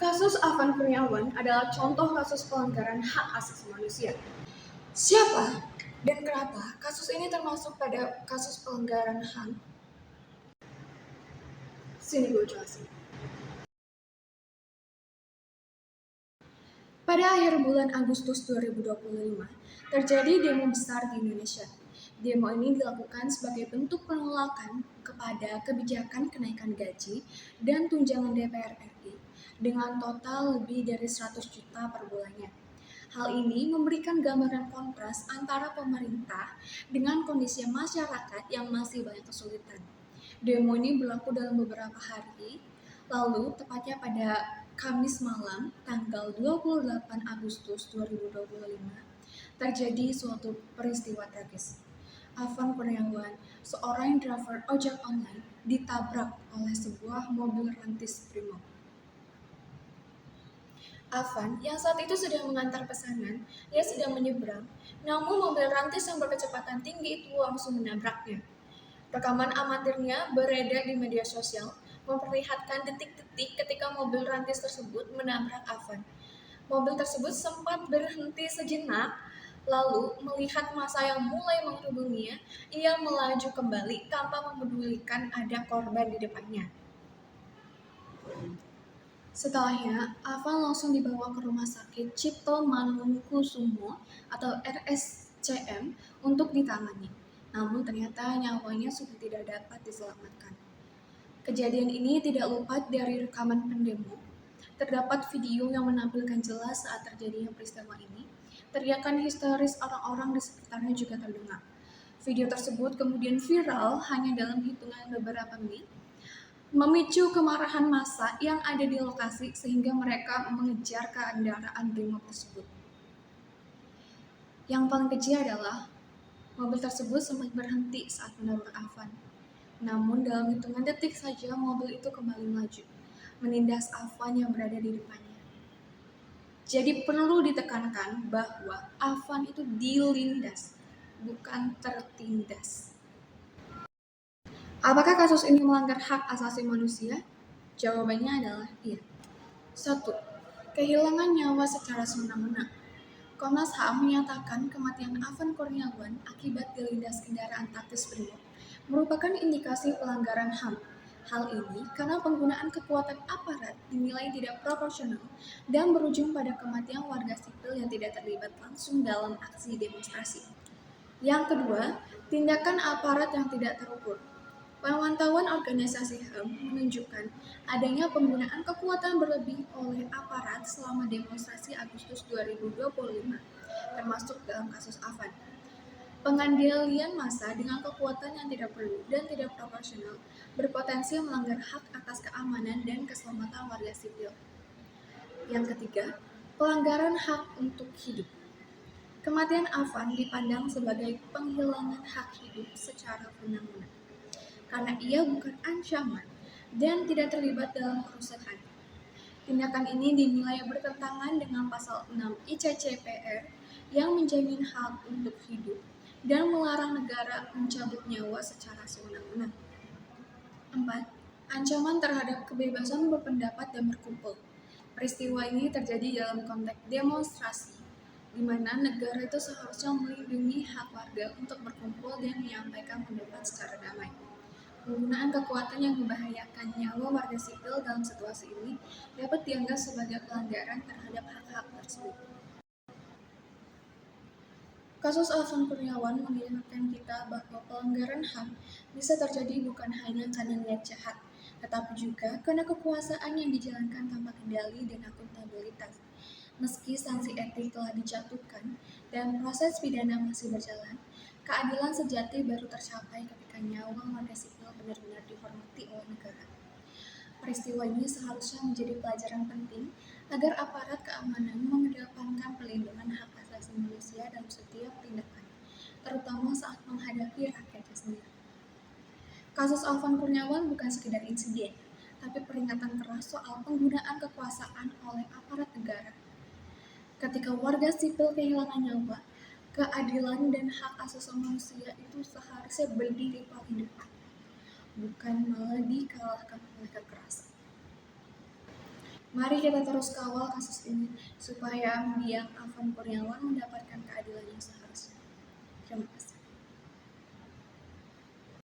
Kasus Afan Kurniawan adalah contoh kasus pelanggaran hak asasi manusia. Siapa dan kenapa kasus ini termasuk pada kasus pelanggaran HAM? Sini gue jelasin. Pada akhir bulan Agustus 2025, terjadi demo besar di Indonesia. Demo ini dilakukan sebagai bentuk penolakan kepada kebijakan kenaikan gaji dan tunjangan DPR RI dengan total lebih dari 100 juta per bulannya. Hal ini memberikan gambaran kontras antara pemerintah dengan kondisi masyarakat yang masih banyak kesulitan. Demo ini berlaku dalam beberapa hari, lalu tepatnya pada Kamis malam, tanggal 28 Agustus 2025, terjadi suatu peristiwa tragis. Afan Kurniawan, seorang driver ojek online, ditabrak oleh sebuah mobil rantis Brimob. Afan, yang saat itu sedang mengantar pesanan, ia sedang menyeberang, namun mobil rantis yang berkecepatan tinggi itu langsung menabraknya. Rekaman amatirnya beredar di media sosial, memperlihatkan detik-detik ketika mobil rantis tersebut menabrak Afan. Mobil tersebut sempat berhenti sejenak, lalu melihat massa yang mulai mengerubunginya, ia melaju kembali tanpa memedulikan ada korban di depannya. Setelahnya, Afan langsung dibawa ke rumah sakit Cipto Mangunkusumo atau RSCM untuk ditangani. Namun ternyata nyawanya sudah tidak dapat diselamatkan. Kejadian ini tidak luput dari rekaman pendemo. Terdapat video yang menampilkan jelas saat terjadinya peristiwa ini. Teriakan histeris orang-orang di sekitarnya juga terdengar. Video tersebut kemudian viral hanya dalam hitungan beberapa menit, memicu kemarahan massa yang ada di lokasi sehingga mereka mengejar kendaraan Brimob tersebut. Yang paling keji adalah mobil tersebut sempat berhenti saat menabrak Afan. Namun dalam hitungan detik saja mobil itu kembali melaju, menindas Afan yang berada di depannya. Jadi perlu ditekankan bahwa Afan itu dilindas, bukan tertindas. Apakah kasus ini melanggar hak asasi manusia? Jawabannya adalah iya. 1. Kehilangan nyawa secara semena-mena. Komnas HAM menyatakan kematian Afan Kurniawan akibat dilindas kendaraan taktis Brimob merupakan indikasi pelanggaran HAM. Hal ini karena penggunaan kekuatan aparat dinilai tidak proporsional dan berujung pada kematian warga sipil yang tidak terlibat langsung dalam aksi demonstrasi. Yang kedua, tindakan aparat yang tidak terukur. Pemantauan organisasi HAM menunjukkan adanya penggunaan kekuatan berlebih oleh aparat selama demonstrasi Agustus 2025, termasuk dalam kasus Afan. Pengendalian massa dengan kekuatan yang tidak perlu dan tidak proporsional berpotensi melanggar hak atas keamanan dan keselamatan warga sipil. Yang ketiga, pelanggaran hak untuk hidup. Kematian Afan dipandang sebagai penghilangan hak hidup secara undang-undang, karena ia bukan ancaman dan tidak terlibat dalam kerusakan. Tindakan ini dinilai bertentangan dengan pasal 6 ICCPR yang menjamin hak untuk hidup dan melarang negara mencabut nyawa secara sewenang-wenang. 4. Ancaman terhadap kebebasan berpendapat dan berkumpul. Peristiwa ini terjadi dalam konteks demonstrasi, di mana negara itu seharusnya melindungi hak warga untuk berkumpul dan menyampaikan pendapat secara damai. Penggunaan kekuatan yang membahayakan nyawa warga sipil dalam situasi ini dapat dianggap sebagai pelanggaran terhadap hak-hak tersebut. Kasus Afan Kurniawan mengingatkan kita bahwa pelanggaran HAM bisa terjadi bukan hanya karena niat jahat, tetapi juga karena kekuasaan yang dijalankan tanpa kendali dan akuntabilitas. Meski sanksi etik telah dijatuhkan dan proses pidana masih berjalan, keadilan sejati baru tercapai ketika nyawa warga sipil benar-benar dihormati oleh negara. Peristiwa ini seharusnya menjadi pelajaran penting agar aparat keamanan mengedepankan perlindungan hak asasi manusia dalam setiap tindakan, terutama saat menghadapi rakyatnya sendiri. Kasus Afan Kurniawan bukan sekedar insiden, tapi peringatan keras soal penggunaan kekuasaan oleh aparat negara. Ketika warga sipil kehilangan nyawa, keadilan dan hak asasi manusia itu seharusnya berdiri paling depan, bukan malah dikalahkan oleh kekerasan. Mari kita terus kawal kasus ini supaya mendiang Afan Kurniawan mendapatkan